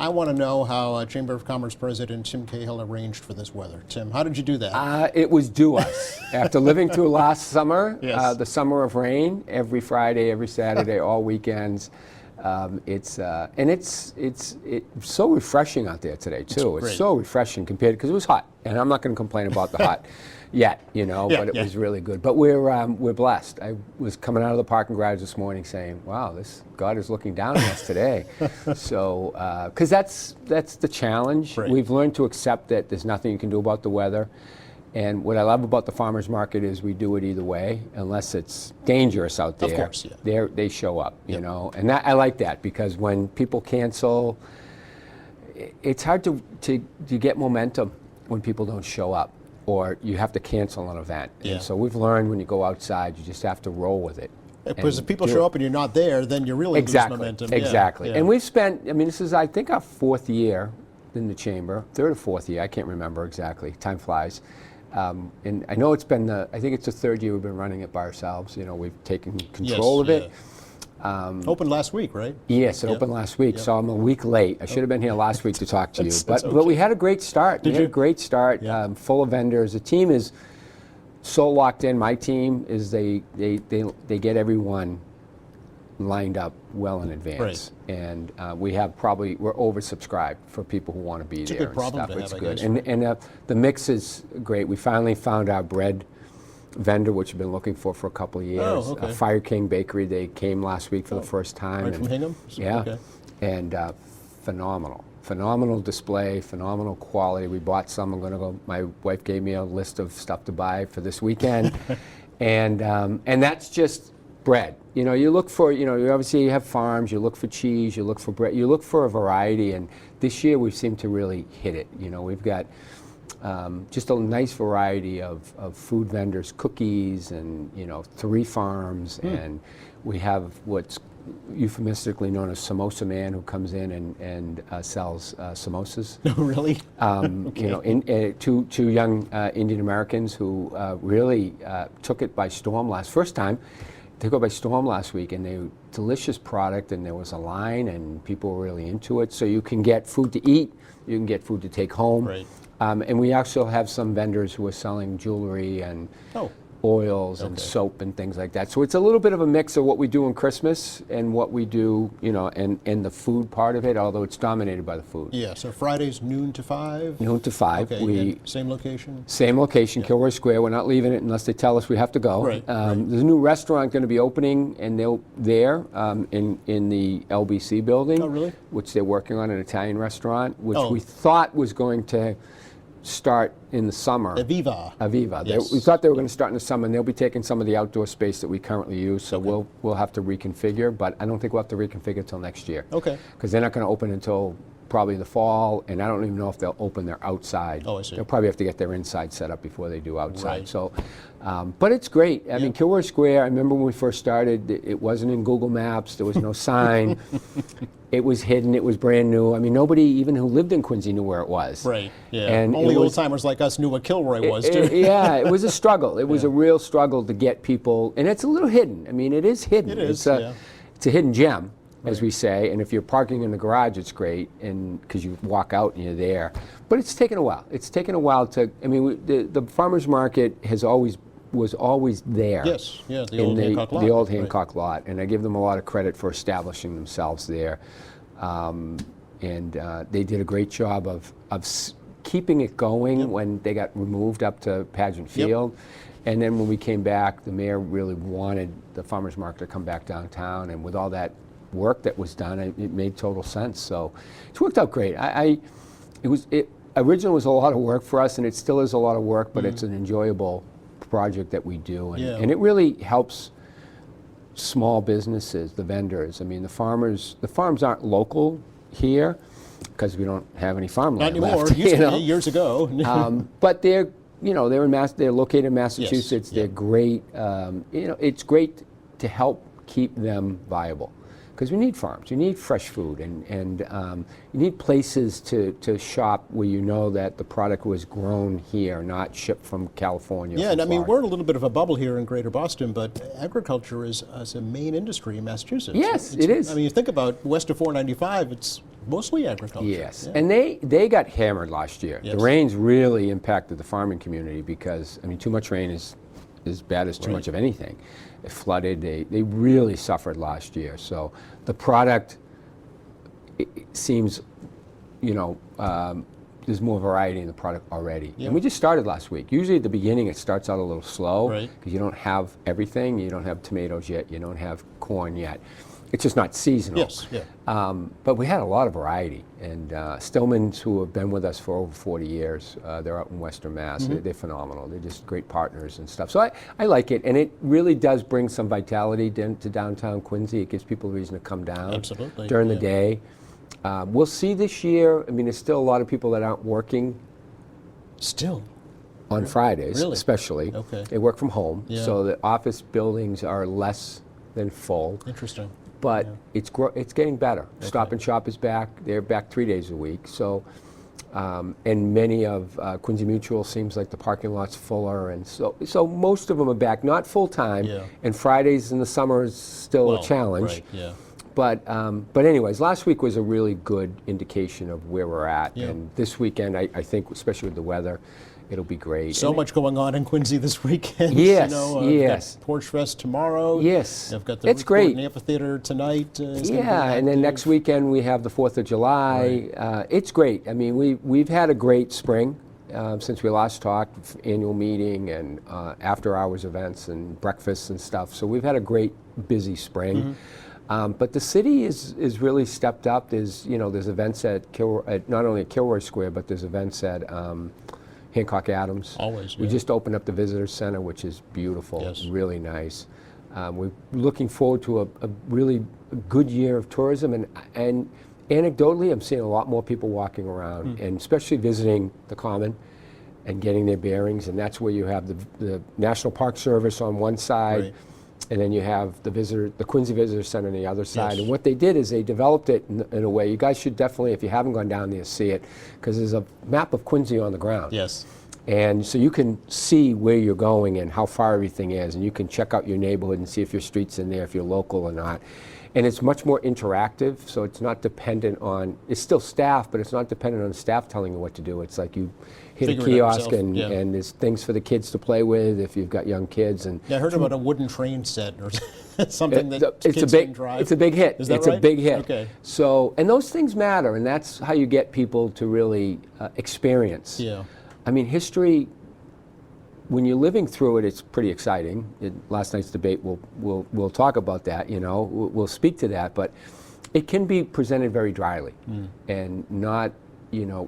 I want to know how Chamber of Commerce President Tim Cahill arranged for this weather. Tim, how did you do that? It was due us. After living through last summer, Yes. the summer of rain, every Friday, every Saturday, all weekends. It's so refreshing out there today too. It's great. so refreshing compared, because it was hot, and I'm not going to complain about the hot yet, you know. Yeah, but it yeah. was really good. But we're blessed. I was coming out of the parking garage this morning saying, "Wow, God is looking down on us today." So, because that's the challenge. Right. We've learned to accept that there's nothing you can do about the weather. And what I love about the farmers market is we do it either way, unless it's dangerous out there. Of course, yeah. They show up, you Yep. know, and I like that, because when people cancel, it's hard to get momentum when people don't show up, or you have to cancel an event. Yeah. And so we've learned when you go outside, you just have to roll with it. Because and if people do show it. up and you're not there, then you really Exactly, lose momentum. Yeah, exactly. yeah. And we've spent, I mean, this is, I think, our 4th year in the chamber, 3rd or 4th year, I can't remember exactly, time flies. And I know it's been, I think it's the 3rd year we've been running it by ourselves. You know, we've taken control of it. Opened last week, right? Yes, it Yep. opened last week, Yep. so I'm a week late. I should have been here last week to talk to you. That's But we okay. had a great start. Did We had you? a great start, Yeah. full of vendors. The team is so locked in. My team is they get everyone lined up well in advance. Right. And we're oversubscribed for people who want to be a there good and problem stuff. to It's have, I good. guess. And the mix is great. We finally found our bread vendor, which we've been looking for a couple of years. Oh, okay. Fire King Bakery, they came last week for the first time. Right from Hingham? Yeah. Okay. And phenomenal display, phenomenal quality. We bought some. I'm going to go. My wife gave me a list of stuff to buy for this weekend, and that's just bread. You know, you look for, you know, you obviously have farms. You look for cheese. You look for bread. You look for a variety. And this year we seem to really hit it. You know, we've got just a nice variety of food vendors, cookies, and, you know, 3 farms, and we have what's euphemistically known as Samosa Man, who comes in and sells samosas. Really? You know, two young Indian Americans who really took it by storm first time. They took it by storm last week, and they were delicious product, and there was a line, and people were really into it. So you can get food to eat, you can get food to take home. Right. And we also have some vendors who are selling jewelry and oils and soap and things like that. So it's a little bit of a mix of what we do in Christmas and what we do, you know, and the food part of it, although it's dominated by the food. Yeah, so Fridays noon to 5? Noon to 5. Okay, and same location? Same location, Kilroy Square. We're not leaving it unless they tell us we have to go. Right, right. There's a new restaurant going to be opening, and there in the LBC building. Oh, really? Which they're working on, an Italian restaurant, which Oh. we thought was going to start in the summer. Aviva. Aviva. Yes. We thought they were going to start in the summer, and they'll be taking some of the outdoor space that we currently use, so we'll have to reconfigure, but I don't think we'll have to reconfigure until next year. Okay. Because they're not going to open until probably the fall, and I don't even know if they'll open their outside. Oh, I see. They'll probably have to get their inside set up before they do outside. Right. So, but it's great. I mean, Kilroy Square, I remember when we first started, it wasn't in Google Maps, there was no sign. It was hidden, it was brand new. I mean, nobody even who lived in Quincy knew where it was. Right, yeah. And Only it was- old-timers like us knew what Kilroy was, too. Yeah, it was a struggle. It was a real struggle to get people, and it's a little hidden. I mean, it is hidden. It is, It's a hidden gem, as we say, and if you're parking in the garage, it's great, and because you walk out and you're there. But it's taken a while. It's taken a while to, I mean, the farmer's market was always there. Yes, yeah, the in old Hancock lot. The old Right. Hancock lot, and I give them a lot of credit for establishing themselves there. They did a great job of keeping it going when they got removed up to Pageant Field. And then when we came back, the mayor really wanted the farmers market to come back downtown, and with all that work that was done, it made total sense. So it's worked out great. It originally was a lot of work for us, and it still is a lot of work, but it's an enjoyable project that we do, and it really helps small businesses, the vendors. I mean, the farms aren't local here because we don't have any farmland Not anymore. left. Used you to know? be years ago. But they're located in Massachusetts. Yes, They're great. It's great to help keep them viable. Because we need farms, you need fresh food, and you need places to shop where you know that the product was grown here, not shipped from California. Yeah, from and I mean, Florida. we're in a little bit of a bubble here in Greater Boston, but agriculture is a main industry in Massachusetts. Yes, it is. I mean, you think about west of 495, it's Mostly agriculture. Yes, Yeah. and they got hammered last year. Yes. The rains really impacted the farming community because, I mean, too much rain is as bad as too Right. much of anything. It flooded. They really suffered last year. So the product, it seems, you know, there's more variety in the product already. Yeah. And we just started last week. Usually at the beginning it starts out a little slow Right. because you don't have everything. You don't have tomatoes yet. You don't have corn yet. It's just not seasonal. Yes, yeah. But we had a lot of variety. And Stillmans, who have been with us for over 40 years, they're out in Western Mass. They're phenomenal. They're just great partners and stuff. So I like it. And it really does bring some vitality to downtown Quincy. It gives people a reason to come down Absolutely, during the yeah. day. We'll see this year. I mean, there's still a lot of people that aren't working Still. on Fridays, Really? especially. Okay. They work from home. Yeah. So the office buildings are less than full. Interesting. But Yeah. it's getting better. Stop and Shop is back. They're back 3 days a week. So, and many of Quincy Mutual seems like the parking lot's fuller, and so most of them are back, not full time. Yeah. And Fridays in the summer is still Well, a challenge. Right, yeah. But anyways, last week was a really good indication of where we're at. Yeah. And this weekend, I think, especially with the weather, it'll be great. So And much going on in Quincy this weekend. Yes, you know, yes. We've got Porch Fest tomorrow. Yes, I've got the it's Ruth great. Gordon Amphitheater tonight. Is gonna be Yeah, and then active. next weekend we have the 4th of July. It's great. I mean, we've had a great spring since we last talked, annual meeting and after-hours events and breakfasts and stuff. So we've had a great, busy spring. But the city is really stepped up. There's events at not only at Kilroy Square, but there's events at Hancock Adams. Always, We yeah. just opened up the Visitor Center, which is beautiful, Yes. really nice. We're looking forward to a really good year of tourism, and anecdotally, I'm seeing a lot more people walking around, Hmm. and especially visiting the Common and getting their bearings. And that's where you have the National Park Service on one side, Right. and then you have the Quincy Visitor Center on the other side. Yes. And what they did is they developed it in a way. You guys should definitely, if you haven't gone down there, see it, because there's a map of Quincy on the ground. Yes. And so you can see where you're going and how far everything is, and you can check out your neighborhood and see if your street's in there, if you're local or not. And it's much more interactive, so it's not dependent on, it's still staff, but it's not dependent on staff telling you what to do. It's like you hit Figure a it out kiosk yourself, and, yeah. and there's things for the kids to play with if you've got young kids. And Yeah, I heard about a wooden train set or something that it's kids a big, can drive. it's a big hit. Is that It's right? a big hit. Okay. So, and those things matter, and that's how you get people to really experience. Yeah. I mean, history, when you're living through it, it's pretty exciting. Last night's debate, we'll talk about that, we'll speak to that, but it can be presented very dryly and not,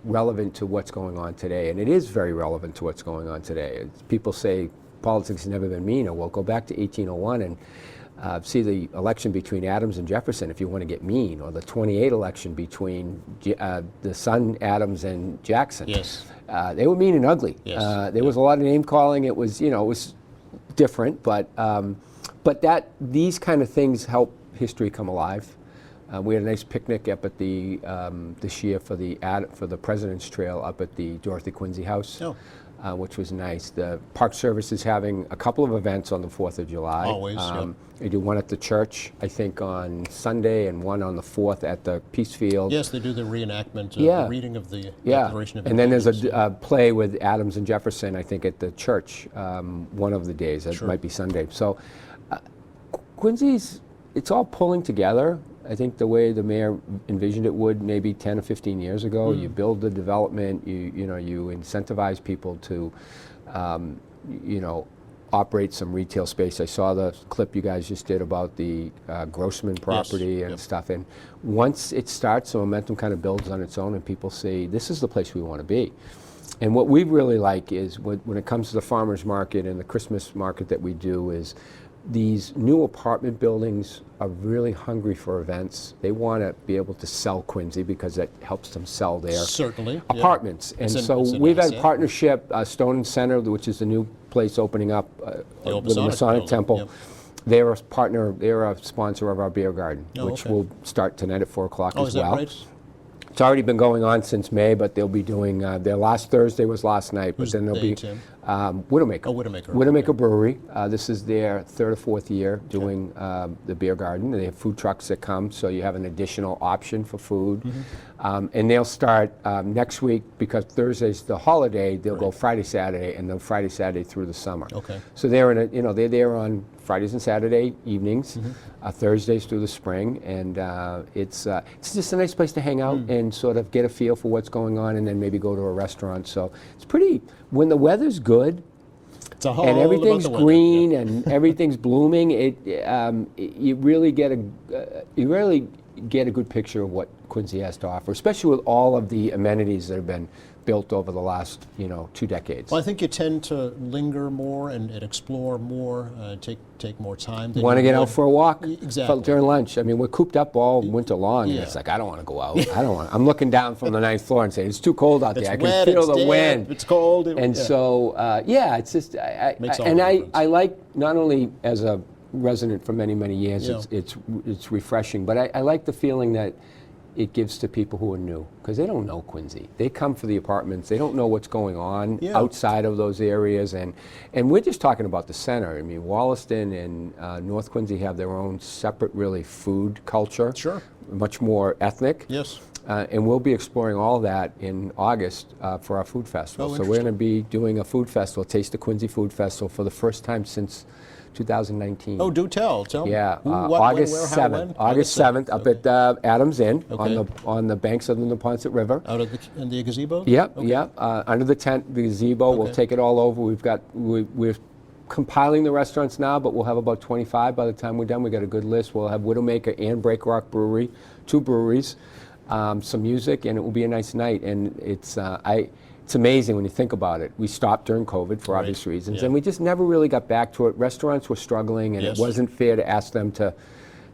relevant to what's going on today. And it is very relevant to what's going on today. People say politics has never been meaner. Well, go back to 1801 and see the election between Adams and Jefferson if you want to get mean, or the 28 election between the son Adams and Jackson. Yes. They were mean and ugly. Yes. There was a lot of name calling. It was, it was different, but these kind of things help history come alive. We had a nice picnic up at the this year for the President's Trail up at the Dorothy Quincy House. Oh. Which was nice. The Park Service is having a couple of events on the 4th of July. Always, yeah. They do one at the church, I think, on Sunday, and one on the 4th at the Peace Field. Yes, they do the reenactment, Yeah. the reading of the Yeah, Declaration of and then there's Independence. a play with Adams and Jefferson, I think, at the church one of the days. It Sure. might be Sunday. So Quincy's, it's all pulling together. I think the way the mayor envisioned it would maybe 10 or 15 years ago. You build the development, you incentivize people to, operate some retail space. I saw the clip you guys just did about the Grossman property and Yep. stuff. And once it starts, the momentum kind of builds on its own, and people say, this is the place we want to be. And what we really like is when it comes to the farmers market and the Christmas market that we do is these new apartment buildings are really hungry for events. They want to be able to sell Quincy because that helps them sell their Certainly. yeah. apartments. And It's so an we've had asset. partnership, Stone and Center, which is the new place opening up old with the Masonic Masonic building, Temple. yep. They're a partner, they're a sponsor of our beer garden, Oh, which okay. will start tonight at 4 o'clock Oh, as is that well. right? It's already been going on since May, but they'll be doing, their last Thursday was last night, but Who's then there'll they, be Tim? Widowmaker. Oh, Widowmaker. Widowmaker Brewery. This is their third or fourth year doing the beer garden. They have food trucks that come, so you have an additional option for food. And they'll start next week, because Thursday's the holiday. They'll go Friday, Saturday, and then Friday, Saturday through the summer. Okay. So they're they're there on Fridays and Saturday evenings, Thursdays through the spring, and it's just a nice place to hang out and sort of get a feel for what's going on, and then maybe go to a restaurant. So it's pretty. When the weather's good, It's a whole and everything's about the weather. green and everything's blooming, you really get a good picture of what Quincy has to offer, especially with all of the amenities that have been built over the last 2 decades. Well, I think you tend to linger more and explore more, take more time. Want to get out for a walk? Exactly. During lunch. I mean, we're cooped up all winter long, and Yeah. it's like, I don't want to go out. I don't want. I'm looking down from the 9th floor and saying, it's too cold out It's there. I wet, can feel it's the damp, wind. it's cold. And so, it's just, Makes all the difference. I like, not only as a resident for many, many years, Yeah. it's refreshing, but I like the feeling that it gives to people who are new, because they don't know Quincy. They come for the apartments. They don't know what's going on outside of those areas, and we're just talking about the center. I mean, Wollaston and North Quincy have their own separate, really, food culture. Sure. Much more ethnic. Yes. And we'll be exploring all that in August for our food festival. Oh, So we're going to be doing a food festival, Taste the Quincy Food Festival, for the first time since 2019. Oh, do tell. Tell me. Yeah, Who, what, August when, where, 7th. how, when? August 7th, up okay. at Adams Inn Okay. on the banks of the Neponset River. Out of in the gazebo? Yep, Okay. yep. Under the tent, the gazebo. We'll Okay. take it all over. We're compiling the restaurants now, but we'll have about 25 by the time we're done. We got a good list. We'll have Widowmaker and Break Rock Brewery, 2 breweries, some music, and it will be a nice night. And it's amazing when you think about it. We stopped during COVID for obvious reasons, Yeah. and we just never really got back to it. Restaurants were struggling, and Yes. it wasn't fair to ask them to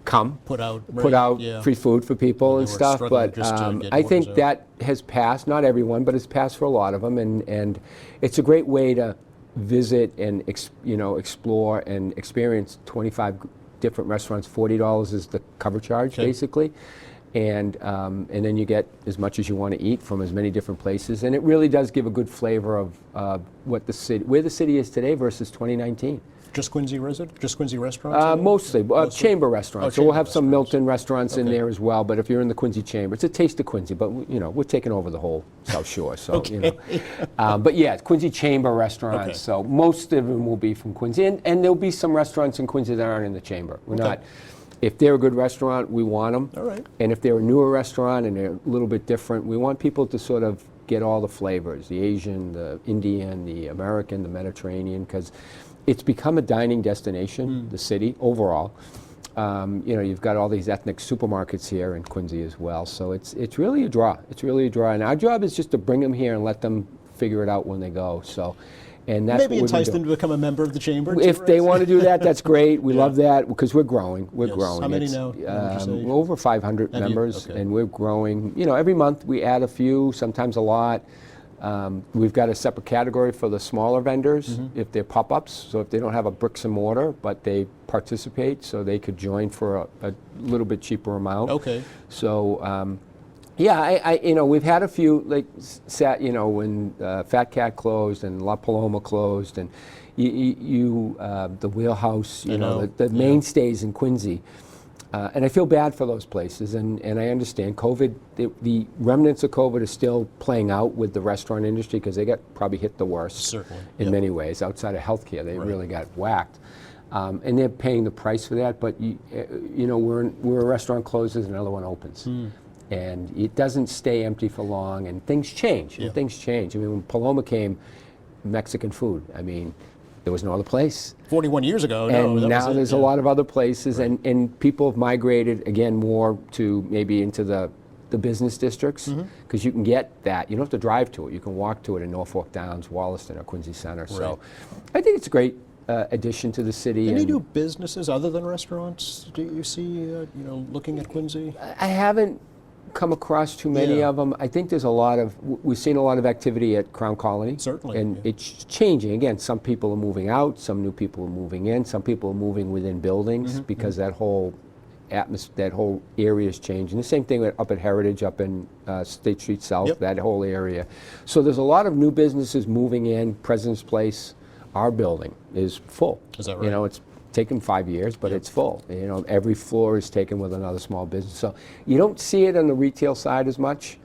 come. Put out Put free food for people They and were stuff, struggling but just to get I think orders out. that has passed. Not everyone, but it's passed for a lot of them, and it's a great way to visit and explore and experience 25 different restaurants. $40 is the cover charge, Okay. basically. And then you get as much as you want to eat from as many different places, and it really does give a good flavor of where the city is today versus 2019. Just Quincy restaurants? Mostly chamber restaurants. So we'll chamber have some restaurants. Milton restaurants in Okay. there as well. But if you're in the Quincy Chamber, it's a taste of Quincy. But we're taking over the whole South Shore. So but yeah, it's Quincy Chamber restaurants. Okay. So most of them will be from Quincy, and there'll be some restaurants in Quincy that aren't in the Chamber. We're not. If they're a good restaurant, we want them. All right. And if they're a newer restaurant and they're a little bit different, we want people to sort of get all the flavors: the Asian, the Indian, the American, the Mediterranean, because it's become a dining destination, the city overall. You've got all these ethnic supermarkets here in Quincy as well, so it's really a draw. It's really a draw, and our job is just to bring them here and let them figure it out when they go. So, and that's Maybe what entice we're them doing. to become a member of the chamber. too, If right? they want to do that, that's great. We Yeah. love that because we're growing. We're Yes. growing. How many It's, now? What would you say? we're over 500 Have you? members, Okay. and we're growing. Every month we add a few, sometimes a lot. We've got a separate category for the smaller vendors if they're pop-ups. So if they don't have a bricks and mortar, but they participate, so they could join for a little bit cheaper amount. Okay. So. We've had a few when Fat Cat closed and La Paloma closed, and the Wheelhouse, I know, the mainstays in Quincy. And I feel bad for those places, and I understand COVID, the remnants of COVID are still playing out with the restaurant industry because they got probably hit the worst. Certainly, In yep. many ways. Outside of healthcare, they Right. really got whacked. And they're paying the price for that, but we're a restaurant closes, another one opens. And it doesn't stay empty for long, and things change. Yeah. And things change. I mean, when Paloma came, Mexican food, there was no other place. 41 years ago. And that now was it, there's yeah. a lot of other places, and people have migrated, again, more to maybe into the business districts, because you can get that. You don't have to drive to it. You can walk to it in Norfolk Downs, Wollaston, or Quincy Center. So I think it's a great addition to the city. Any and new businesses other than restaurants do you see, looking at Quincy? I haven't come across too many Yeah. of them. I think there's we've seen a lot of activity at Crown Colony. Certainly, And yeah. it's changing. Again, some people are moving out, some new people are moving in, some people are moving within buildings because that whole that whole area is changing. The same thing up at Heritage, up in State Street South, Yep. that whole area. So there's a lot of new businesses moving in. President's Place, our building, is full. Is that You right? know, it's taken 5 years, but it's full. You know, every floor is taken with another small business. So you don't see it on the retail side as much,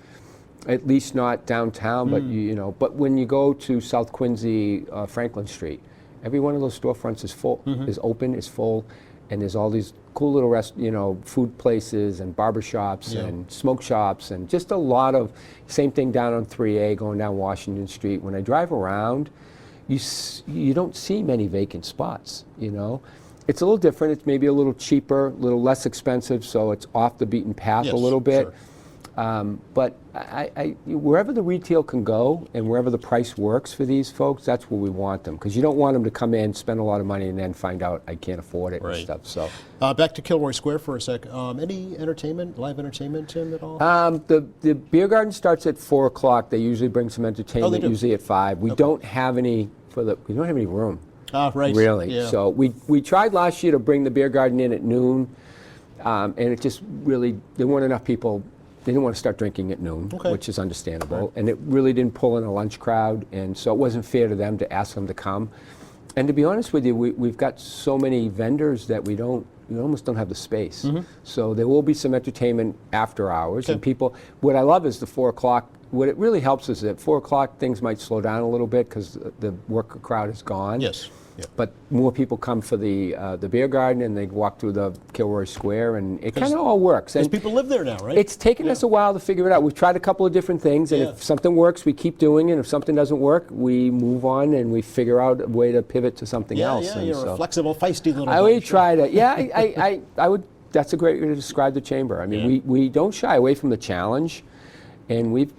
at least not downtown. But you know, but when you go to South Quincy, Franklin Street, every one of those storefronts is full, is open, is full, and there's all these cool little food places and barbershops Yeah. and smoke shops and just a lot of, same thing down on 3A going down Washington Street. When I drive around, you don't see many vacant spots, you know. It's a little different. It's maybe a little cheaper, a little less expensive, so it's off the beaten path Yes, a little bit. sure. But wherever the retail can go and wherever the price works for these folks, that's where we want them. Because you don't want them to come in, spend a lot of money, and then find out I can't afford it Right. and stuff. So Back to Kilroy Square for a sec. Any entertainment, live entertainment, Tim, at all? the beer garden starts at 4 o'clock. They usually bring some entertainment, do? usually at 5. We don't have any we don't have any room. Right. Really. Yeah. So we tried last year to bring the beer garden in at noon, and it just really, there weren't enough people. They didn't want to start drinking at noon, Okay. which is understandable. And it really didn't pull in a lunch crowd, and so it wasn't fair to them to ask them to come. And to be honest with you, we've got so many vendors that we almost don't have the space. So there will be some entertainment after hours, and people, what I love is the 4 o'clock. What it really helps is that 4 o'clock things might slow down a little bit because the worker crowd is gone. Yes. Yeah. But more people come for the beer garden, and they walk through the Kilroy Square, and it kind of all works. Because And people live there now, right? it's taken us a while to figure it out. We've tried a couple of different things, and Yeah. if something works, we keep doing it. If something doesn't work, we move on and we figure out a way to pivot to something else. Yeah, And you're so a flexible, feisty little I always bunch. try to. Yeah, I would. That's a great way to describe the chamber. I mean, Yeah. we don't shy away from the challenge, and we've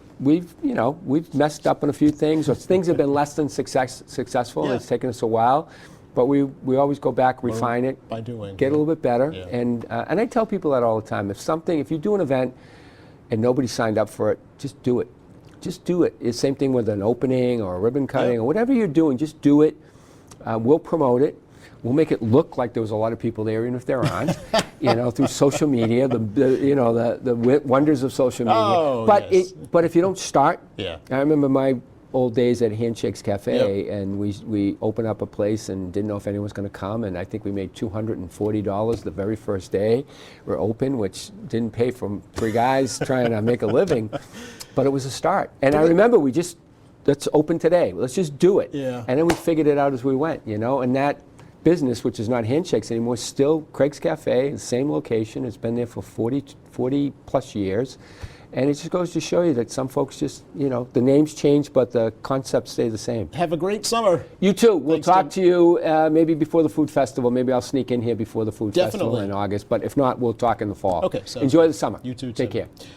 messed up on a few things, or things have been less than successful. Yeah. And it's taken us a while, but we always go back, refine it, By doing. get a little bit better. Yeah. And I tell people that all the time. If you do an event and nobody signed up for it, just do it. Just do it. It's the same thing with an opening or a ribbon cutting or whatever you're doing. Just do it. We'll promote it. We'll make it look like there was a lot of people there, even if there aren't. Through social media, the wonders of social media. Oh, but yes. but if you don't start, Yeah. I remember my old days at Handshakes Cafe, and we opened up a place and didn't know if anyone was going to come, and I think we made $240 the very first day we're open, which didn't pay for 3 guys trying to make a living, but it was a start. And I remember let's open today. Let's just do it. Yeah. And then we figured it out as we went, and that business, which is not Handshakes anymore, is still Craig's Cafe, the same location. It's been there for 40 plus years. And it just goes to show you that some folks just, the names change, but the concepts stay the same. Have a great summer. You too. We'll Thanks, talk Tim. to you maybe before the food festival. Maybe I'll sneak in here before the food festival Definitely. in August. But if not, we'll talk in the fall. Okay, sounds Enjoy good. the summer. You too, Take Tim. care.